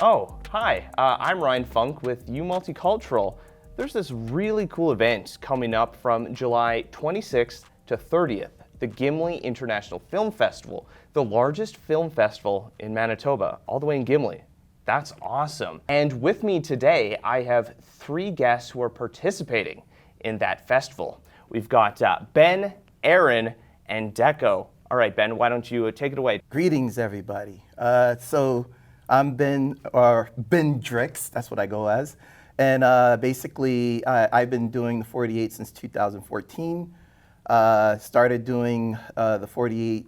Oh, hi, I'm Ryan Funk with Multicultural. There's this really cool event coming up from July 26th to 30th, the Gimli International Film Festival, the largest film festival in Manitoba, all the way in Gimli. That's awesome. And with me today, I have three guests who are participating in that festival. We've got Ben, Erin, and Deco. All right, Ben, why don't you take it away? Greetings, everybody. So I'm Ben, or Bendrix, that's what I go as. And basically, I've been doing the 48 since 2014. Started doing the 48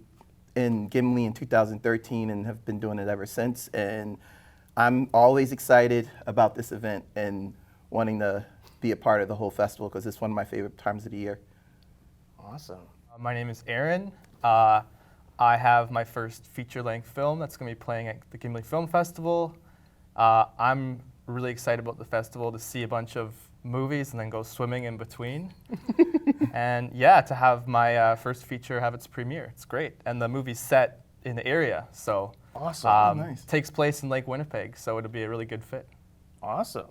in Gimli in 2013 and have been doing it ever since. And I'm always excited about this event and wanting to be a part of the whole festival because it's one of my favorite times of the year. Awesome. My name is Erin. I have my first feature-length film that's going to be playing at the Gimli Film Festival. I'm really excited about the festival to see a bunch of movies and then go swimming in between. And yeah, to have my first feature have its premiere. It's great. And the movie's set in the area, so Awesome. Nice. takes place in Lake Winnipeg, so it'll be a really good fit. Awesome.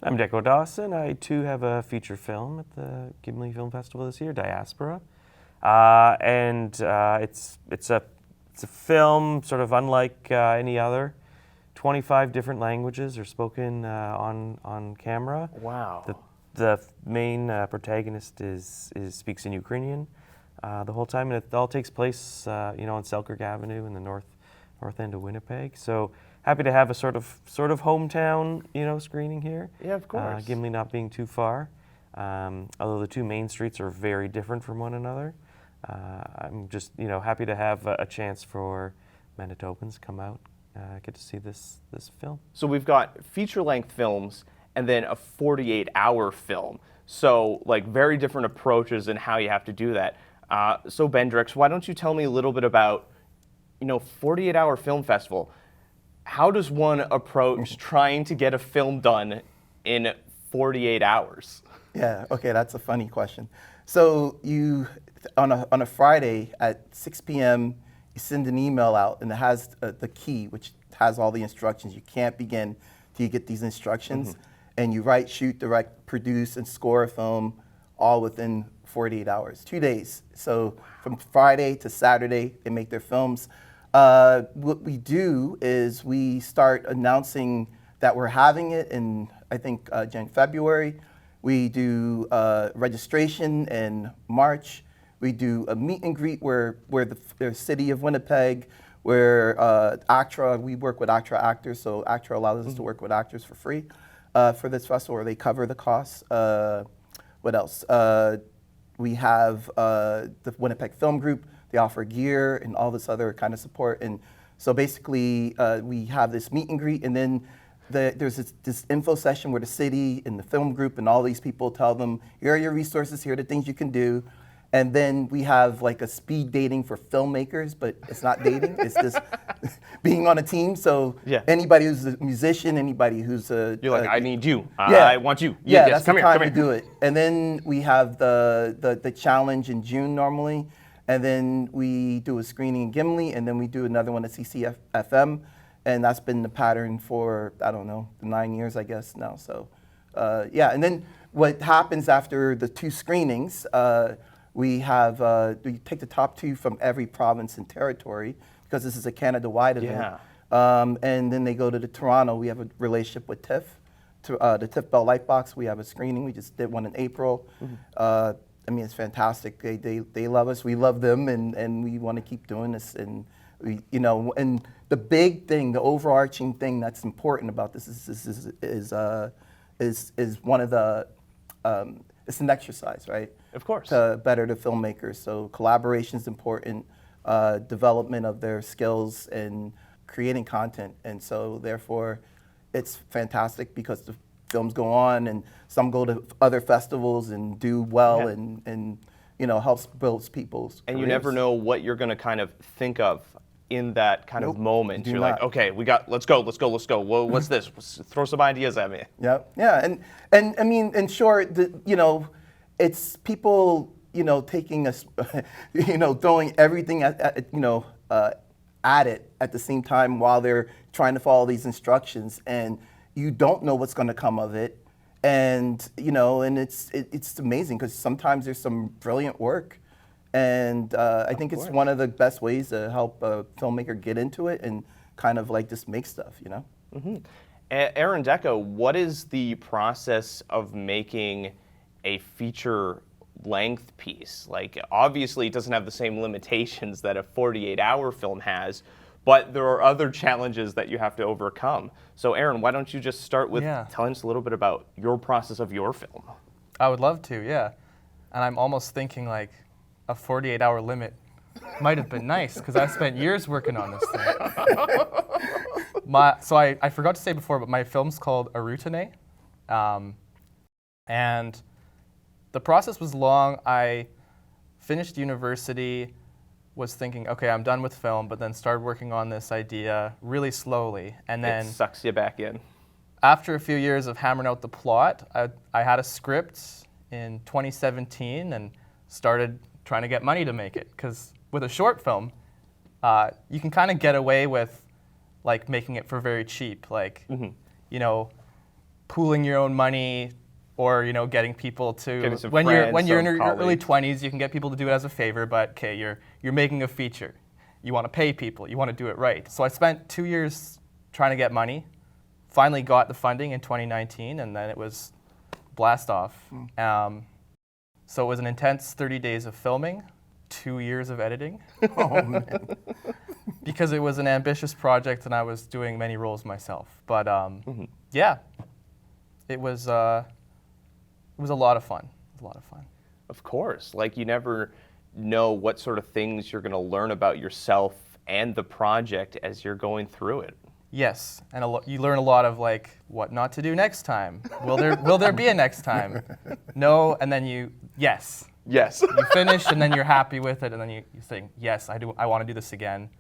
I'm Deco Dawson. I too have a feature film at the Gimli Film Festival this year, Diaspora. It's a film sort of unlike any other. 25 different languages are spoken on camera. Wow. The main protagonist speaks in Ukrainian the whole time, and it all takes place on Selkirk Avenue in the north end of Winnipeg. So happy to have a sort of hometown screening here. Yeah, of course. Gimli not being too far, although the two main streets are very different from one another. I'm just happy to have a chance for Manitobans come out, get to see this film. So we've got feature-length films and then a 48-hour film. So like very different approaches in how you have to do that. So Bendrix, why don't you tell me a little bit about 48-hour film festival? How does one approach trying to get a film done in 48 hours? Yeah, okay, that's a funny question. So you, on a Friday at 6 p.m., you send an email out and it has the key, which has all the instructions. You can't begin till you get these instructions. Mm-hmm. And you write, shoot, direct, produce, and score a film all within 48 hours, 2 days. So from Friday to Saturday, they make their films. What we do is we start announcing that we're having it in, I think, February. We do registration in March. We do a meet and greet where the city of Winnipeg, where ACTRA, we work with ACTRA actors, so ACTRA allows us to work with actors for free for this festival, where they cover the costs. What else? We have the Winnipeg Film Group. They offer gear and all this other kind of support. And so basically, we have this meet and greet, and then there's this info session where the city and the film group and all these people tell them, here are your resources, here are the things you can do. And then we have like a speed dating for filmmakers, but it's not dating, it's just being on a team. So yeah. Anybody who's a musician, anybody who's a... You're like, I need you, yeah, I want you. Yeah, yes, that's come the here, time come to here. do it. And then we have the challenge in June normally. And then we do a screening in Gimli, and then we do another one at CCFM. And that's been the pattern for, I don't know, 9 years, I guess, now. So, yeah. And then what happens after the two screenings, we take the top two from every province and territory, because this is a Canada-wide event. Yeah. And then they go to Toronto. We have a relationship with TIFF, the TIFF Bell Lightbox. We have a screening. We just did one in April. Mm-hmm. I mean, it's fantastic. They love us. We love them, and we want to keep doing this. And we, and the big thing, the overarching thing that's important about this is one of the it's an exercise, right? Of course. To better the filmmakers. So collaboration is important, development of their skills and creating content. And so therefore, it's fantastic because the films go on and some go to other festivals and do well, yeah. and helps build people's And careers. you never know what you're going to kind of think of in that kind of moment. You're like, okay, let's go. Whoa, what's this? Throw some ideas at me. Yeah, and I mean, in short, it's people, taking us, throwing everything at it at the same time while they're trying to follow these instructions, and you don't know what's going to come of it. And and it's amazing because sometimes there's some brilliant work, and I think it's one of the best ways to help a filmmaker get into it and kind of like just make stuff. Erin, Deco, what is the process of making a feature-length piece? Like, obviously, it doesn't have the same limitations that a 48-hour film has, but there are other challenges that you have to overcome. So, Erin, why don't you just start with telling us a little bit about your process of your film? I would love to, yeah. And I'm almost thinking like a 48-hour limit might have been nice because I spent years working on this thing. So I forgot to say before, but my film's called Arutane. And the process was long. I finished university, was thinking, okay, I'm done with film, but then started working on this idea really slowly. And then it sucks you back in. After a few years of hammering out the plot, I had a script in 2017 and started trying to get money to make it. Because with a short film, you can kind of get away with like making it for very cheap, like pooling your own money, or getting people to when you're in your early 20s, you can get people to do it as a favor. But okay, you're making a feature, you want to pay people, you want to do it right. So I spent 2 years trying to get money. Finally got the funding in 2019, and then it was blast off. So it was an intense 30 days of filming, 2 years of editing. Oh man! Because it was an ambitious project, and I was doing many roles myself. But yeah, it was a lot of fun. It was a lot of fun. Of course, like you never know what sort of things you're going to learn about yourself and the project as you're going through it. Yes, and you learn a lot of like what not to do next time. Will there be a next time? No, and then yes. Yes. You finish, and then you're happy with it, and then you think, yes, I want to do this again.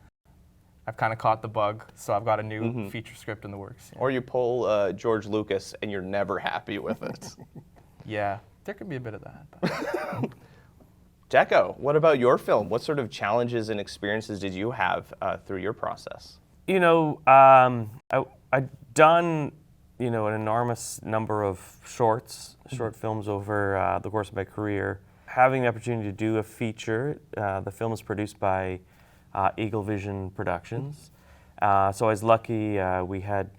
I've kind of caught the bug, so I've got a new feature script in the works. Or you pull George Lucas, and you're never happy with it. Yeah, there could be a bit of that. But. Deco, what about your film? What sort of challenges and experiences did you have through your process? I'd done, an enormous number of short films over the course of my career. Having the opportunity to do a feature, the film is produced by Eagle Vision Productions. So I was lucky. We had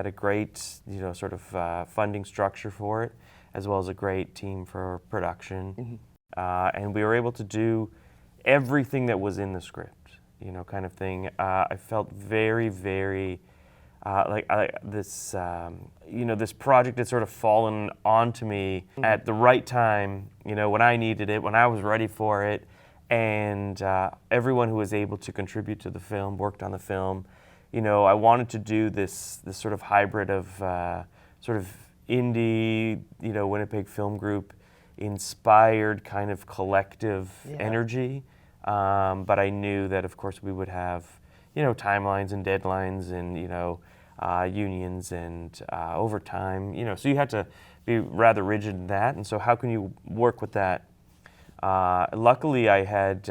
a great, sort of funding structure for it, as well as a great team for production, and we were able to do everything that was in the script. Kind of thing. I felt very, very this, this project had sort of fallen onto me at the right time, when I needed it, when I was ready for it, and everyone who was able to contribute to the film, worked on the film. I wanted to do this sort of hybrid of sort of indie, Winnipeg film group inspired kind of collective energy. But I knew that, of course, we would have, timelines and deadlines and, unions and overtime, so you had to be rather rigid in that. And so how can you work with that? Luckily, I had,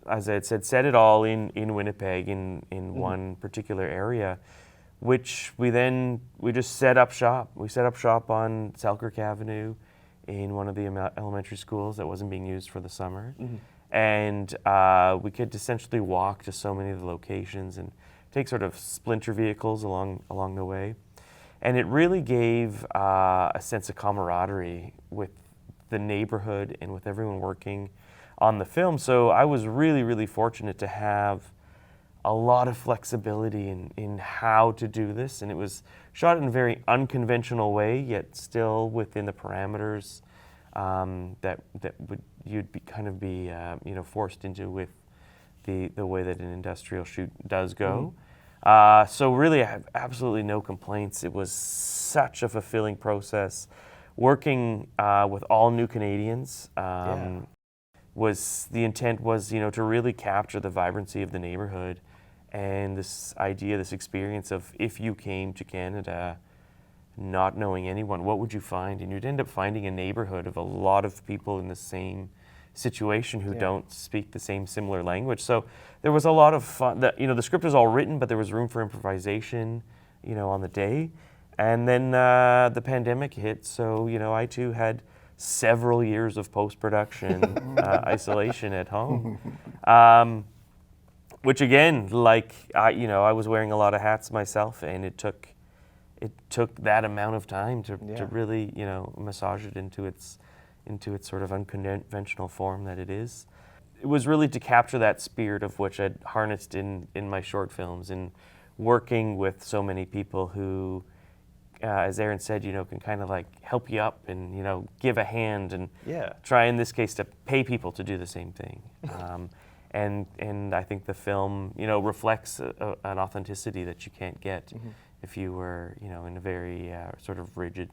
as I had said, set it all in Winnipeg in one particular area, which we just set up shop. We set up shop on Selkirk Avenue in one of the elementary schools that wasn't being used for the summer. And we could essentially walk to so many of the locations and take sort of splinter vehicles along the way. And it really gave a sense of camaraderie with the neighborhood and with everyone working on the film. So I was really, really fortunate to have a lot of flexibility in how to do this. And it was shot in a very unconventional way, yet still within the parameters that you'd be forced into with the way that an industrial shoot does go. So really, I have absolutely no complaints. It was such a fulfilling process. Working with all new Canadians the intent was to really capture the vibrancy of the neighborhood and this idea, this experience of if you came to Canada not knowing anyone, what would you find? And you'd end up finding a neighborhood of a lot of people in the same situation who don't speak the same similar language. So there was a lot of fun. The script was all written, but there was room for improvisation, on the day. And then the pandemic hit, so I too had several years of post-production isolation at home, which again, I was wearing a lot of hats myself, and it took that amount of time to really massage it into its sort of unconventional form that it is. It was really to capture that spirit of which I'd harnessed in my short films, and working with so many people who, as Erin said, can kind of like help you up and, give a hand and try in this case to pay people to do the same thing. And I think the film, reflects an authenticity that you can't get if you were, in a very sort of rigid,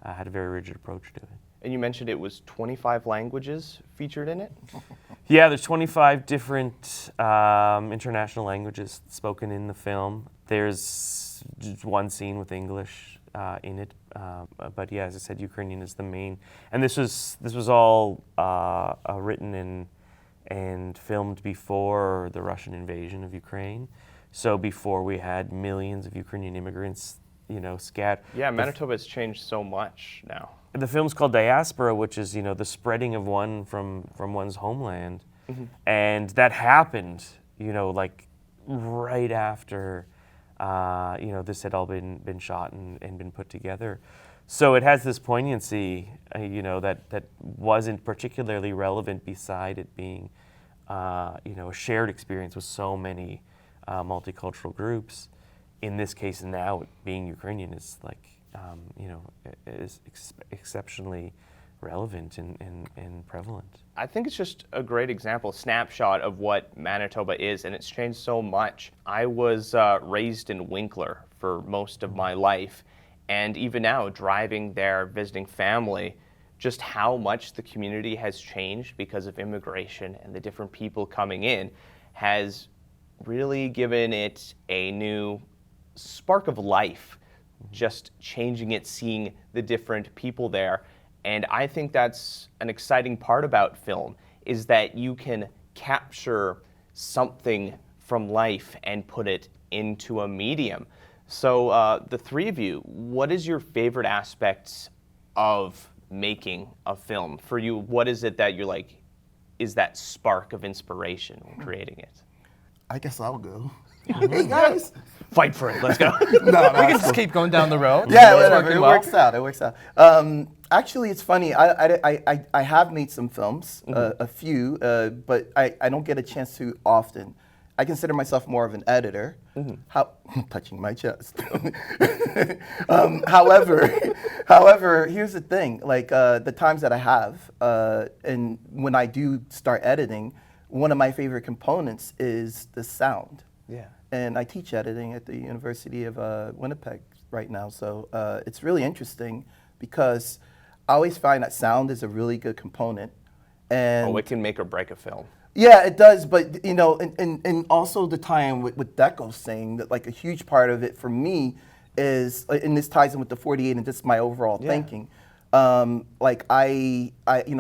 had a very rigid approach to it. And you mentioned it was 25 languages featured in it? Yeah, there's 25 different international languages spoken in the film. There's just one scene with English in it, but yeah, as I said, Ukrainian is the main. And this was all written and filmed before the Russian invasion of Ukraine. So before we had millions of Ukrainian immigrants, scattered. Yeah, Manitoba has changed so much now. The film's called Diaspora, which is, the spreading of one from one's homeland. And that happened, right after, this had all been shot and been put together. So it has this poignancy, that wasn't particularly relevant beside it being, a shared experience with so many multicultural groups. In this case, now being Ukrainian is is exceptionally relevant and prevalent. I think it's just a great example, snapshot of what Manitoba is, and it's changed so much. I was raised in Winkler for most of my life, and even now, driving there, visiting family, just how much the community has changed because of immigration and the different people coming in has really given it a new spark of life, just changing it, seeing the different people there. And I think that's an exciting part about film, is that you can capture something from life and put it into a medium. So the three of you, what is your favorite aspects of making a film? For you, what is it that you're like, is that spark of inspiration when creating it? I guess I'll go. Hey guys, Fight for it, let's go. We can just keep going down the road. Yeah, It's whatever. working It well. works out. It works out. Actually, it's funny. I have made some films, a few, but I don't get a chance to often. I consider myself more of an editor. Touching my chest. However, here's the thing. Like the times that I have, and when I do start editing, one of my favorite components is the sound. Yeah. And I teach editing at the University of Winnipeg right now. So it's really interesting because I always find that sound is a really good component. And It can make or break a film. yeah, it does. But, and also the time with Deco saying that, like, a huge part of it for me is, and this ties in with the 48 and just my overall thinking,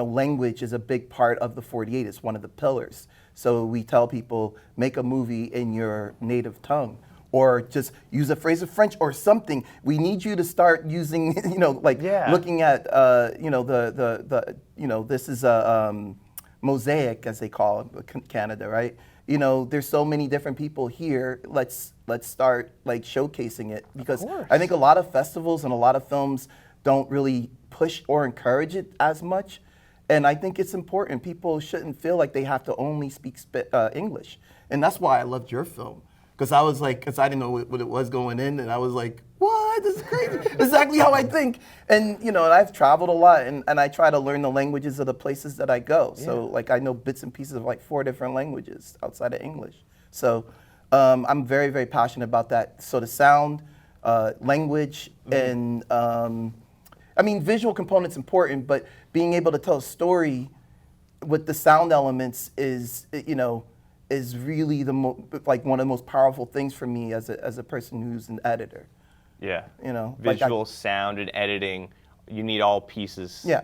language is a big part of the 48. It's one of the pillars. So we tell people, make a movie in your native tongue, or just use a phrase of French or something. We need you to start using, looking at, this is a mosaic, as they call it, Canada, right? There's so many different people here. Let's start like showcasing it, because I think a lot of festivals and a lot of films don't really push or encourage it as much. And I think it's important. People shouldn't feel like they have to only speak English. And that's why I loved your film. Because I was like, because I didn't know what it was going in. And I was like, what? This is crazy. Exactly how I think. And, and I've traveled a lot. And I try to learn the languages of the places that I go. So, like, I know bits and pieces of, like, 4 different languages outside of English. So I'm very, very passionate about that. So the sound, language, and... visual component's important, but being able to tell a story with the sound elements is really one of the most powerful things for me as a person who's an editor. Yeah. Visual, sound, and editing, you need all pieces. Yeah.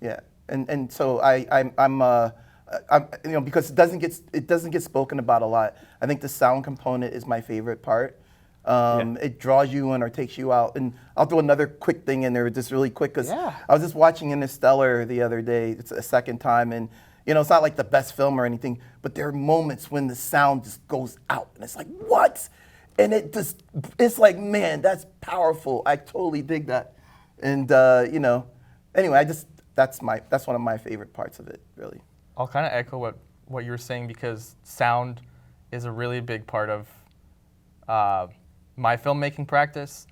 Yeah. and so you know, because it doesn't get spoken about a lot. I think the sound component is my favorite part. It draws you in or takes you out. And I'll throw another quick thing in there, just really quick, because I was just watching Interstellar the other day. It's a second time, and you know, it's not like the best film or anything, but there are moments when the sound just goes out, and it's like, what? And it's like, man, that's powerful. I totally dig that. And you know, anyway, that's one of my favorite parts of it, really. I'll kind of echo what you were saying, because sound is a really big part of my filmmaking practice.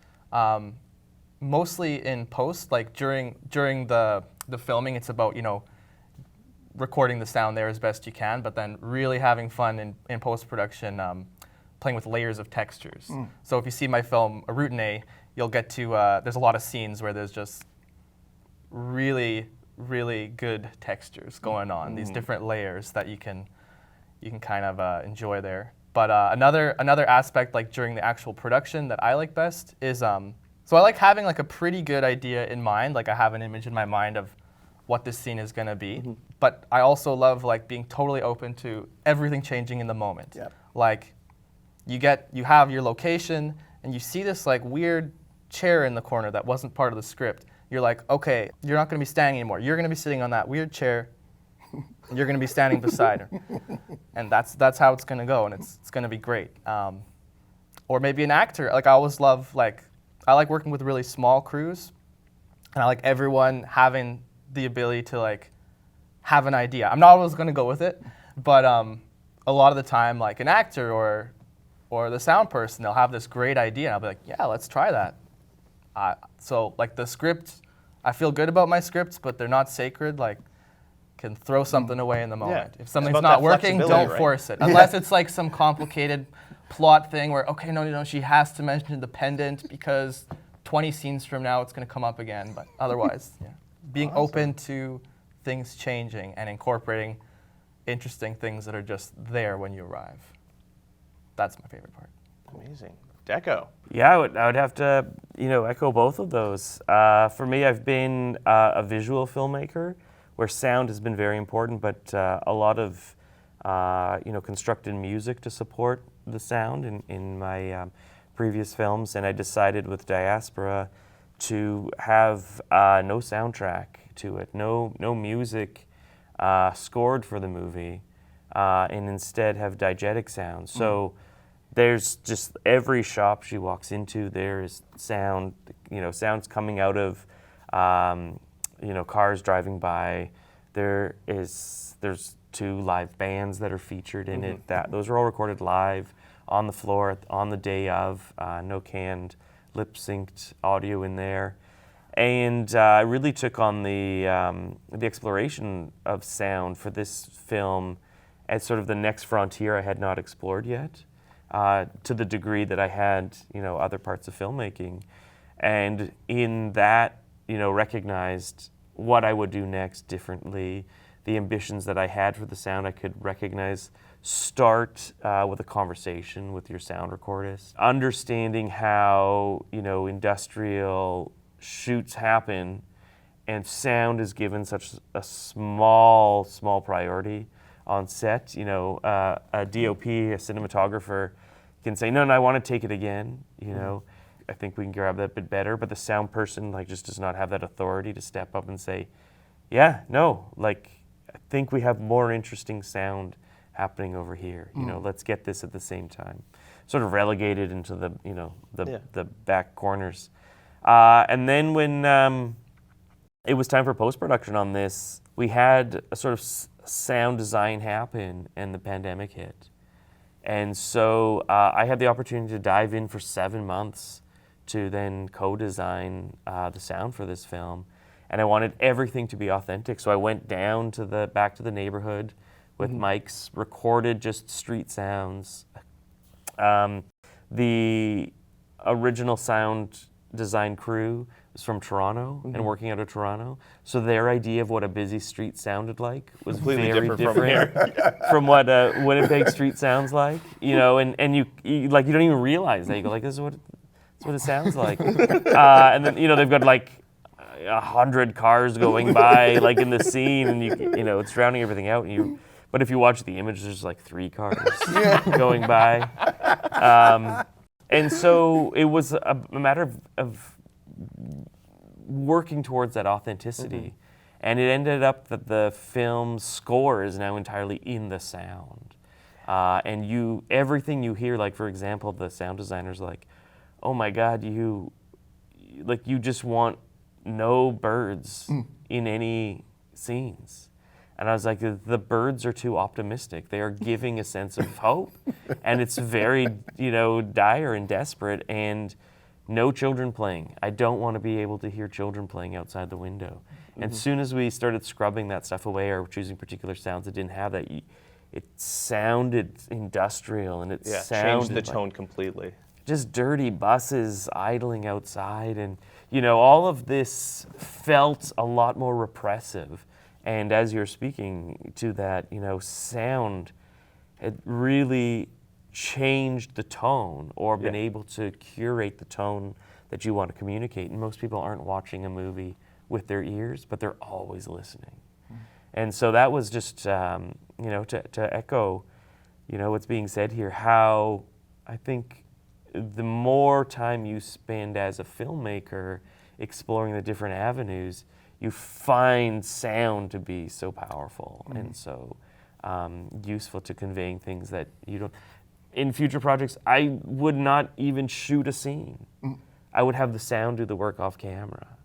Mostly in post, like during the filming, it's about, you know, recording the sound there as best you can, but then really having fun in post-production, playing with layers of textures. So if you see my film, A Routine, you'll get to, there's a lot of scenes where there's just really good textures going on, these different layers that you can kind of enjoy there. But another aspect, like during the actual production, that I like best is, so I like having like a pretty good idea in mind, like I have an image in my mind of what this scene is gonna be, but I also love like being totally open to everything changing in the moment. Like you have your location and you see this like weird chair in the corner that wasn't part of the script. You're like, okay, you're not gonna be standing anymore. You're gonna be sitting on that weird chair. You're gonna be standing beside her. And that's how it's gonna go, and it's gonna be great. Or maybe an actor. Like I always love, like, I like working with really small crews, and I like everyone having the ability to like have an idea. I'm not always gonna go with it, but a lot of the time, like an actor or the sound person, they'll have this great idea, and I'll be like, yeah, let's try that. So like the script, I feel good about my scripts, but they're not sacred. Like, can throw something away in the moment. If something's not working, don't force it. Unless it's like some complicated plot thing where, okay, no, she has to mention the pendant because 20 scenes from now it's gonna come up again. But otherwise, being open to things changing and incorporating interesting things that are just there when you arrive. That's my favorite part. Amazing. Deco. Yeah, I would have to, you know, echo both of those. For me, I've been a visual filmmaker where sound has been very important, but a lot of, you know, constructed music to support the sound in my previous films. And I decided with Diaspora to have no soundtrack to it, no music scored for the movie, and instead have diegetic sounds. So there's just every shop she walks into, there is sound, you know, sounds coming out of, you know, cars driving by. There's 2 live bands that are featured in it. Those are all recorded live on the floor on the day of. No canned, lip-synced audio in there. And I really took on the exploration of sound for this film as sort of the next frontier I had not explored yet, to the degree that I had, you know, other parts of filmmaking. And in that, you know, recognized what I would do next differently, the ambitions that I had for the sound. I could recognize, start with a conversation with your sound recordist, understanding how, you know, industrial shoots happen and sound is given such a small priority on set. You know, a DOP, a cinematographer, can say, no, I want to take it again, you know. I think we can grab that a bit better, but the sound person like just does not have that authority to step up and say, yeah, no, like I think we have more interesting sound happening over here. You know, let's get this at the same time. Sort of relegated into the, you know, the back corners. And then when it was time for post-production on this, we had a sort of sound design happen and the pandemic hit. And so I had the opportunity to dive in for 7 months to then co-design the sound for this film. And I wanted everything to be authentic. So I went down to back to the neighborhood with mics, recorded just street sounds. The original sound design crew was from Toronto and working out of Toronto. So their idea of what a busy street sounded like was Completely very different from here. from what Winnipeg street sounds like. You know, and you like you don't even realize that. You go like, this is what it sounds like. And then, you know, they've got like 100 cars going by, like in the scene, and you know, it's drowning everything out. But if you watch the image, there's like 3 cars going by. And so it was a matter of working towards that authenticity. And it ended up that the film's score is now entirely in the sound. And everything you hear, like for example, the sound designer's like, oh my God, you just want no birds in any scenes. And I was like, the birds are too optimistic. They are giving a sense of hope. And it's very, dire and desperate. And no children playing. I don't want to be able to hear children playing outside the window. And as soon as we started scrubbing that stuff away or choosing particular sounds that didn't have that, it sounded industrial, and it sounded changed the tone completely. Just dirty buses idling outside, and all of this felt a lot more repressive. And as you're speaking to that, sound had really changed the tone or been able to curate the tone that you want to communicate. And most people aren't watching a movie with their ears, but they're always listening. And so that was just, to echo, what's being said here, how I think the more time you spend as a filmmaker exploring the different avenues, you find sound to be so powerful and so useful to conveying things that you don't. In future projects, I would not even shoot a scene. I would have the sound do the work off camera.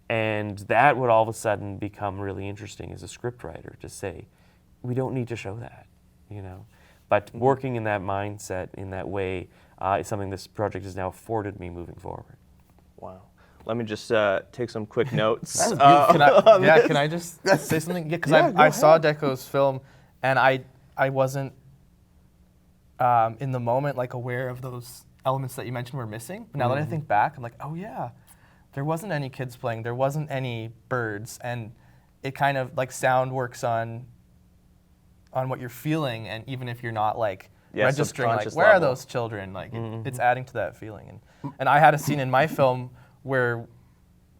And that would all of a sudden become really interesting as a scriptwriter to say, we don't need to show that, But working in that mindset, in that way, is something this project has now afforded me moving forward. Wow. Let me just take some quick notes. Can I just say something? Because I saw Deco's film, and I wasn't in the moment aware of those elements that you mentioned were missing. But now that I think back, I'm like, oh yeah, there wasn't any kids playing, there wasn't any birds, and it kind of sound works on what you're feeling, and even if you're not registering where are those children, it's adding to that feeling. And I had a scene in my film where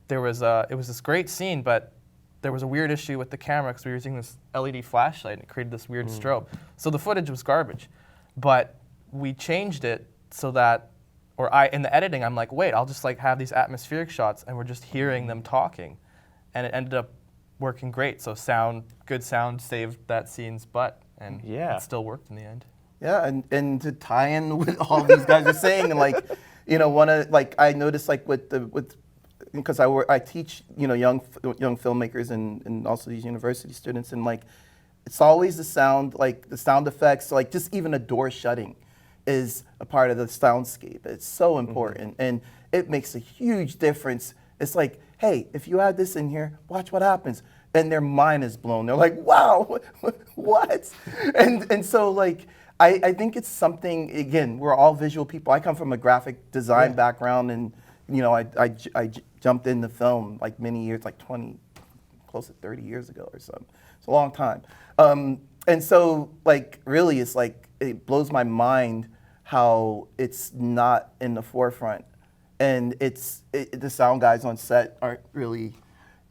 it was this great scene, but there was a weird issue with the camera because we were using this LED flashlight and it created this weird strobe. So the footage was garbage, but we changed it so that, in the editing, I'm like, wait, I'll just have these atmospheric shots and we're just hearing them talking. And it ended up working great. So good sound saved that scene's butt, and it still worked in the end. Yeah, and to tie in with all these guys are saying, and I noticed because I teach young filmmakers and also these university students, and it's always the sound, the sound effects, just even a door shutting is a part of the soundscape. It's so important, and it makes a huge difference. It's like, hey, if you add this in here, watch what happens. And their mind is blown. They're like, wow, what? And so I think it's something, again, we're all visual people. I come from a graphic design background, and I jumped into film many years, 20, close to 30 years ago or something. It's a long time. And so really it's it blows my mind how it's not in the forefront. And the sound guys on set aren't really,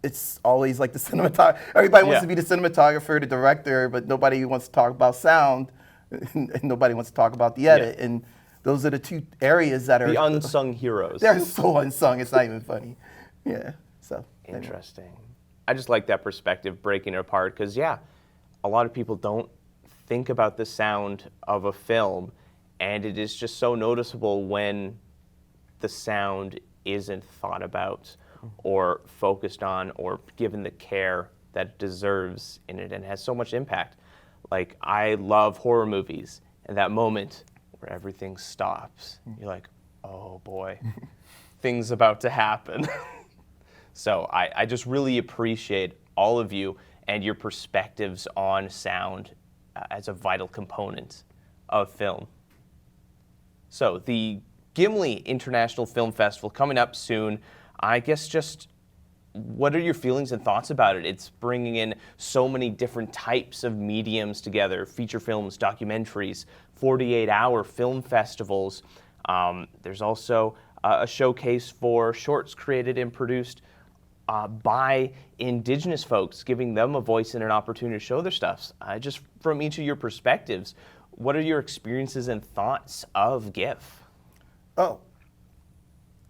it's always the cinematographer. Everybody wants to be the cinematographer, the director, but nobody wants to talk about sound, and nobody wants to talk about the edit. And those are the two areas that are the unsung heroes. They're so unsung, it's not even funny. Yeah, so. Interesting. Anyway. I just like that perspective, breaking it apart, because a lot of people don't think about the sound of a film, and it is just so noticeable when the sound isn't thought about or focused on or given the care that it deserves in it, and has so much impact. I love horror movies, and that moment where everything stops, you're like, oh boy, things about to happen. So I just really appreciate all of you and your perspectives on sound as a vital component of film. So the Gimli International Film Festival coming up soon. I guess just what are your feelings and thoughts about it? It's bringing in so many different types of mediums together, feature films, documentaries, 48-hour film festivals. There's also a showcase for shorts created and produced by Indigenous folks, giving them a voice and an opportunity to show their stuff. Just from each of your perspectives, what are your experiences and thoughts of GIFF? Oh,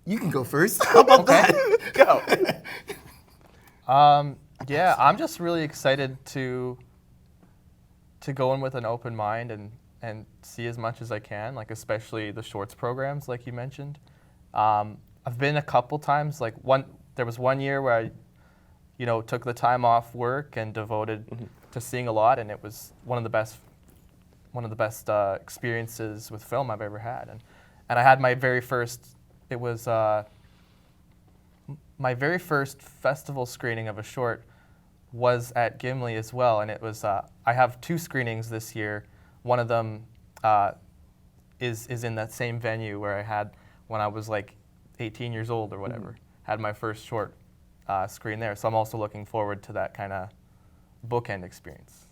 you can go first. How about that? Go. Yeah, I'm just really excited to go in with an open mind and see as much as I can, like especially the shorts programs, like you mentioned. I've been a couple times. Like there was one year where I, took the time off work and devoted to seeing a lot, and it was one of the best experiences with film I've ever had. And I had my very first. It was my very first festival screening of a short was at Gimli as well, and it was. I have 2 screenings this year. One of them is in that same venue where I had when I was like 18 years old or whatever. Had my first short screen there, so I'm also looking forward to that kind of bookend experience.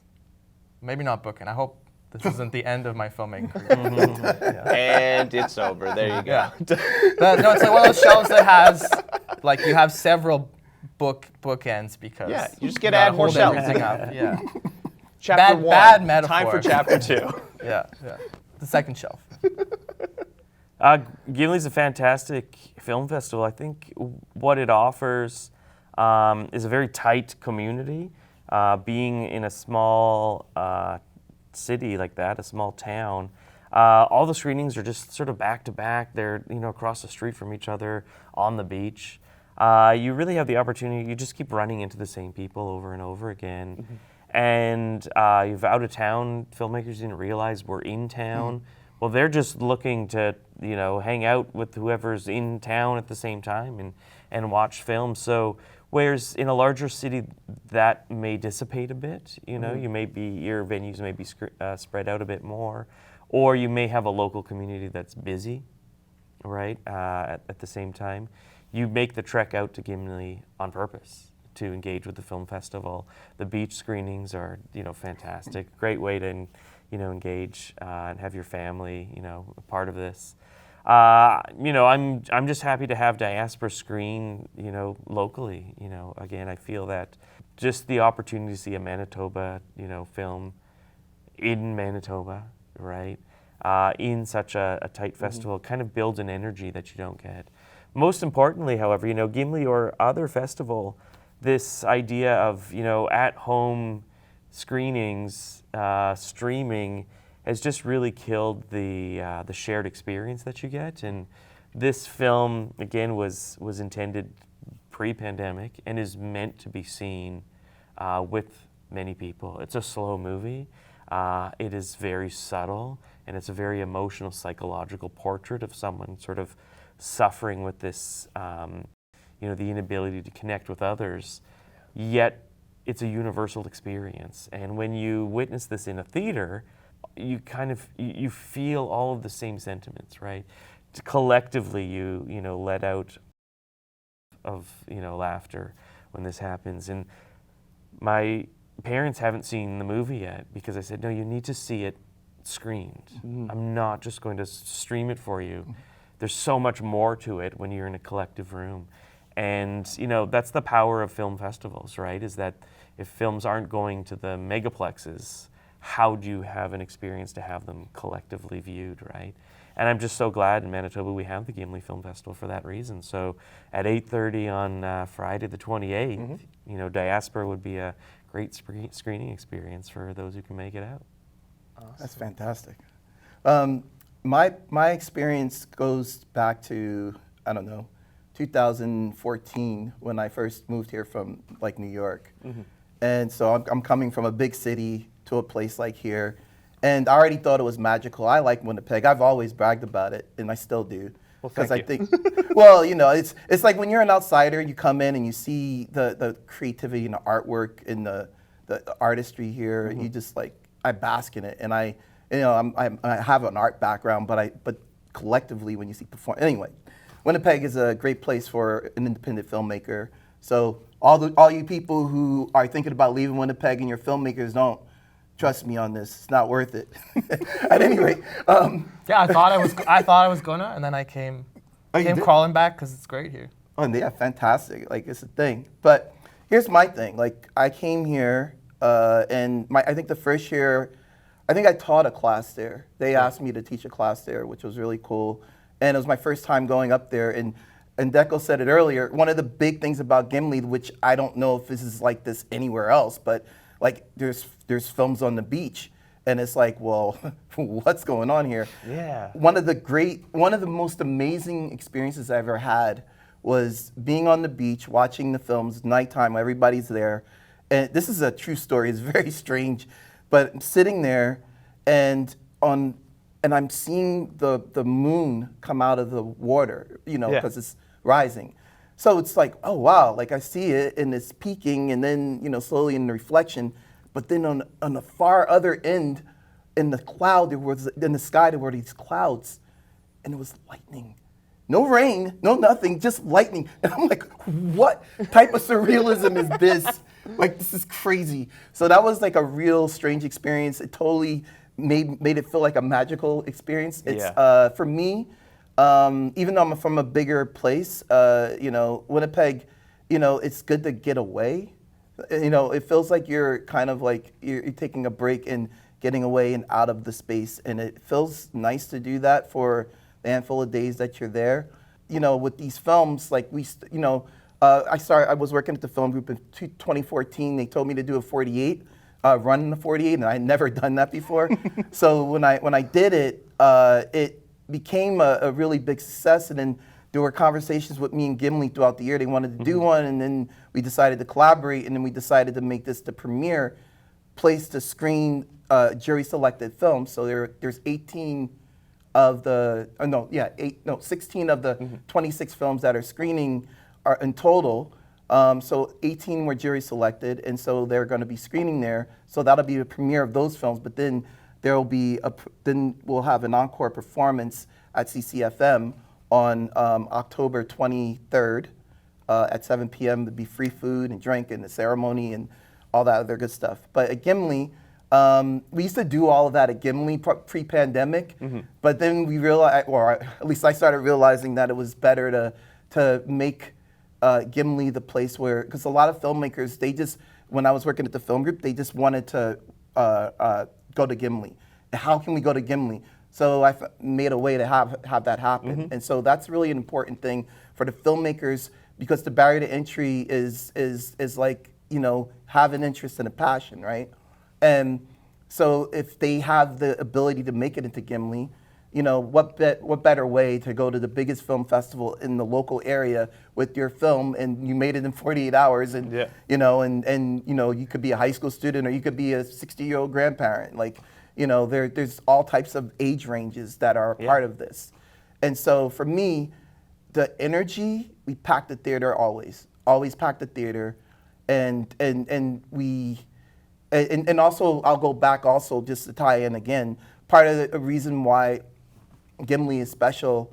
Maybe not bookend. I hope this isn't the end of my filmmaking career. And it's over. There you go. Yeah. No, it's like one of those shelves that has, like, you have several bookends because You just get gotta add more hold shelves. everything up. Yeah. Chapter 1. Bad metaphor. Time for chapter 2. Yeah. The second shelf. Gimli's a fantastic film festival. I think what it offers is a very tight community. Being in a small city like that, a small town, all the screenings are just sort of back to back. They're across the street from each other on the beach. You really have the opportunity. You just keep running into the same people over and over again. And you've out of town filmmakers didn't realize we're in town. Well, they're just looking to hang out with whoever's in town at the same time and watch films. So whereas in a larger city that may dissipate a bit, your venues may be spread out a bit more, or you may have a local community that's busy, right? At the same time, you make the trek out to Gimli on purpose to engage with the film festival. The beach screenings are fantastic, great way to engage and have your family a part of this. I'm just happy to have diaspora screen locally. Again, I feel that just the opportunity to see a Manitoba film in Manitoba, right, in such a tight festival kind of builds an energy that you don't get. Most importantly, however, Gimli or other festival, this idea of at-home screenings, streaming, has just really killed the shared experience that you get. And this film, again, was intended pre-pandemic and is meant to be seen with many people. It's a slow movie. It is very subtle, and it's a very emotional, psychological portrait of someone sort of suffering with this, the inability to connect with others. Yet it's a universal experience. And when you witness this in a theater, you kind of you feel all of the same sentiments, right? Collectively, you let out of laughter when this happens. And my parents haven't seen the movie yet because I said, no, you need to see it screened. I'm not just going to stream it for you. There's so much more to it when you're in a collective room. And that's the power of film festivals, right? Is that if films aren't going to the megaplexes, how do you have an experience to have them collectively viewed, right? And I'm just so glad in Manitoba we have the Gimli Film Festival for that reason. So at 8:30 on Friday the 28th, Diaspora would be a great screening experience for those who can make it out. Awesome. That's fantastic. My experience goes back to, 2014 when I first moved here from New York. And so I'm coming from a big city to a place like here. And I already thought it was magical. I like Winnipeg. I've always bragged about it, and I still do. Well, because thank I think, it's like when you're an outsider, you come in and you see the creativity and the artwork and the artistry here. You just I bask in it, and I have an art background, but collectively when you see anyway, Winnipeg is a great place for an independent filmmaker. So all you people who are thinking about leaving Winnipeg and your filmmakers, don't trust me on this. It's not worth it. At any rate, yeah, I thought I was gonna, and then I came crawling back because it's great here. Oh, and they are fantastic. Like, it's a thing. But here's my thing. Like, I came here, and I think the first year, I think I taught a class there. They asked me to teach a class there, which was really cool. And it was my first time going up there. And Deco said it earlier, one of the big things about Gimli, which I don't know if this is like this anywhere else, but like there's films on the beach. And it's like, well, what's going on here? Yeah. One of the most amazing experiences I ever had was being on the beach, watching the films, nighttime, everybody's there. And this is a true story, it's very strange. But I'm sitting there and I'm seeing the moon come out of the water, you know, because it's rising. So it's like, oh wow, like I see it and it's peaking and then, you know, slowly in the reflection. But then on the far other end, in the sky, there were these clouds, and it was lightning. No rain, no nothing, just lightning. And I'm like, what type of surrealism is this? Like, this is crazy. So that was like a real strange experience. It totally made it feel like a magical experience. It's for me, even though I'm from a bigger place, you know, Winnipeg, you know, it's good to get away. You know, it feels like you're kind of like you're taking a break and getting away and out of the space, and it feels nice to do that for the handful of days that you're there. You know, with these films, like I was working at the film group in 2014. They told me to do a 48, run the 48, and I had never done that before. So when I did it, it became a really big success, and then there were conversations with me and Gimli throughout the year. They wanted to do one, and then we decided to collaborate, and then we decided to make this the premier place to screen jury-selected films. So there's 18 of the, 16 of the 26 films that are screening are in total. So 18 were jury-selected, and so they're going to be screening there. So that'll be the premiere of those films. But then we'll have an encore performance at CCFM on October 23rd at 7 p.m. There'll be free food and drink and the ceremony and all that other good stuff. But at Gimli, we used to do all of that at Gimli pre-pandemic, but then we realized, or at least I started realizing that it was better to make Gimli the place where, because a lot of filmmakers, when I was working at the film group, they just wanted to go to Gimli. How can we go to Gimli? So I made a way to have that happen. And so that's really an important thing for the filmmakers, because the barrier to entry is like, you know, have an interest and a passion, right? And so if they have the ability to make it into Gimli, you know, what better way to go to the biggest film festival in the local area with your film, and you made it in 48 hours, and you know, and you know, you could be a high school student or you could be a 60-year-old grandparent. Like, you know, there's all types of age ranges that are part of this. And so for me, the energy, we packed the theater always packed the theater, and also I'll go back also just to tie in again. Part of the reason why Gimli is special,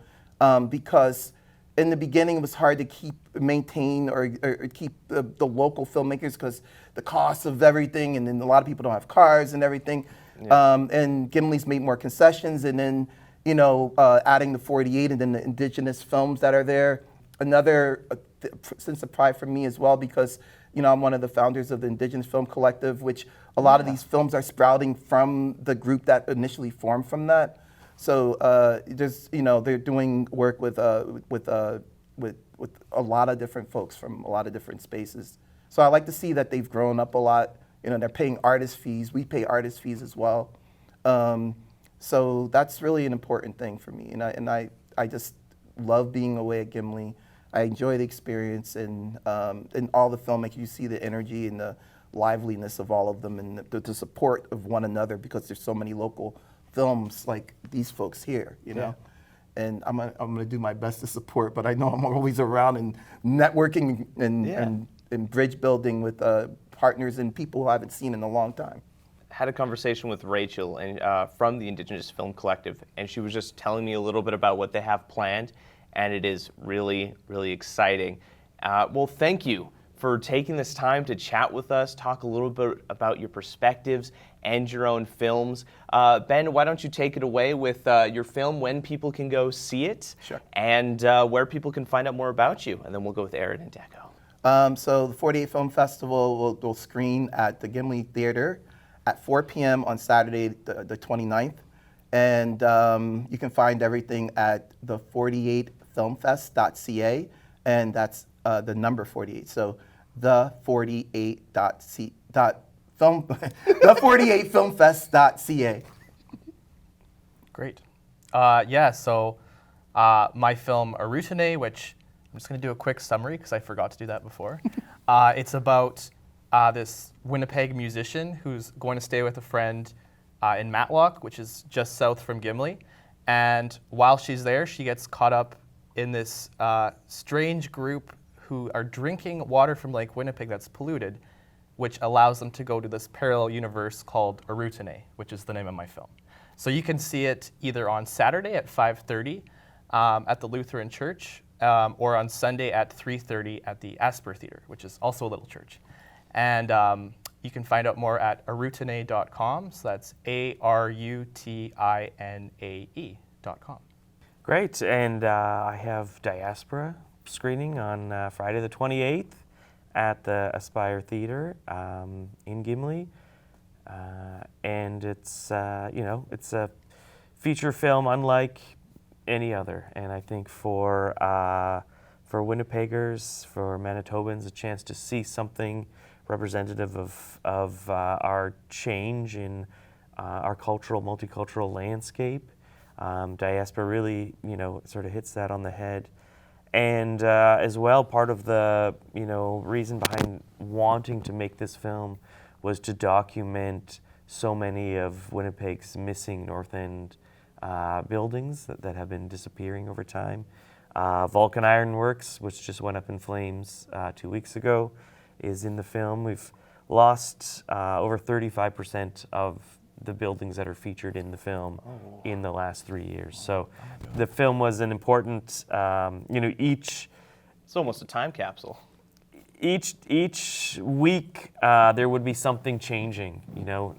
because in the beginning it was hard to maintain or keep the local filmmakers, because the cost of everything, and then a lot of people don't have cars and everything. And Gimli's made more concessions, and then, you know, adding the 48 and then the indigenous films that are there. Another sense of pride for me as well, because, you know, I'm one of the founders of the Indigenous Film Collective, which a lot of these films are sprouting from the group that initially formed from that. So there's, you know, they're doing work with a lot of different folks from a lot of different spaces. So I like to see that they've grown up a lot. You know, they're paying artist fees. We pay artist fees as well. So that's really an important thing for me. And I just love being away at Gimli. I enjoy the experience, and all the filmmakers, you see the energy and the liveliness of all of them, and the support of one another, because there's so many local films like these folks here, you know. And I'm gonna do my best to support, but I know I'm always around and networking and bridge building with partners and people who I haven't seen in a long time. Had a conversation with Rachel from the Indigenous Film Collective, and she was just telling me a little bit about what they have planned, and it is really, really exciting. Well, thank you for taking this time to chat with us, talk a little bit about your perspectives and your own films. Ben, why don't you take it away with your film, when people can go see it, Sure. and where people can find out more about you, and then we'll go with Erin and Deco. So the 48 Film Festival will screen at the Gimli Theater at 4 p.m. on Saturday, the 29th. And you can find everything at the 48filmfest.ca, and that's the number 48. So the 48filmfest.ca. Great. So my film Arutine, which I'm just going to do a quick summary because I forgot to do that before. It's about this Winnipeg musician who's going to stay with a friend in Matlock, which is just south from Gimli. And while she's there, she gets caught up in this strange group who are drinking water from Lake Winnipeg that's polluted, which allows them to go to this parallel universe called Arutine, which is the name of my film. So you can see it either on Saturday at 5:30 at the Lutheran Church, or on Sunday at 3:30 at the Asper Theater, which is also a little church. And you can find out more at arutine.com. So that's ARUTINAE.com. Great, and I have Diaspora screening on Friday the 28th at the Aspire Theater in Gimli. And it's, it's a feature film unlike any other. And I think for Winnipeggers, for Manitobans, a chance to see something representative of our change in our multicultural landscape. Diaspora really, sort of hits that on the head. And as well, part of the, reason behind wanting to make this film was to document so many of Winnipeg's missing North End buildings that have been disappearing over time. Vulcan Iron Works, which just went up in flames 2 weeks ago, is in the film. We've lost over 35% of the buildings that are featured in the film in the last 3 years. So the film was an important, each... It's almost a time capsule. Each week there would be something changing,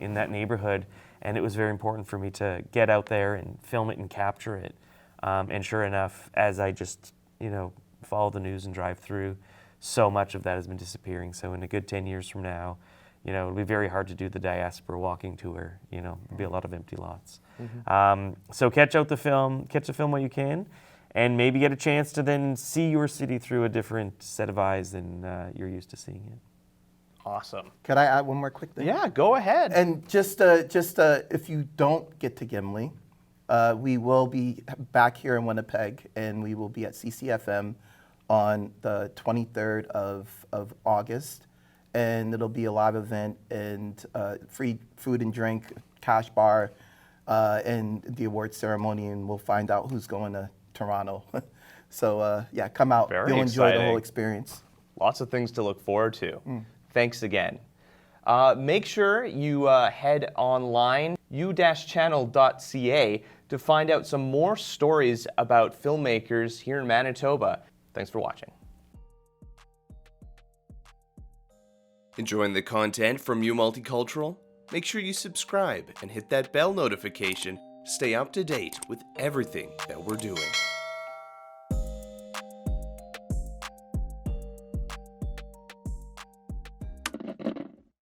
in that neighborhood, and it was very important for me to get out there and film it and capture it. And sure enough, as I just, follow the news and drive through, so much of that has been disappearing. So in a good 10 years from now, it'll be very hard to do the Diaspora walking tour. There'll be a lot of empty lots. Mm-hmm. So catch the film while you can, and maybe get a chance to then see your city through a different set of eyes than you're used to seeing it. Awesome. Could I add one more quick thing? Yeah, go ahead. And just if you don't get to Gimli, we will be back here in Winnipeg, and we will be at CCFM on the 23rd of August. And it'll be a live event and free food and drink, cash bar, and the award ceremony, and we'll find out who's going to Toronto. So come out. Very You'll enjoy the exciting. whole experience. Lots of things to look forward to. Thanks again. Make sure you head online, u-channel.ca, to find out some more stories about filmmakers here in Manitoba. Thanks for watching. Enjoying the content from U Multicultural? Make sure you subscribe and hit that bell notification to stay up to date with everything that we're doing.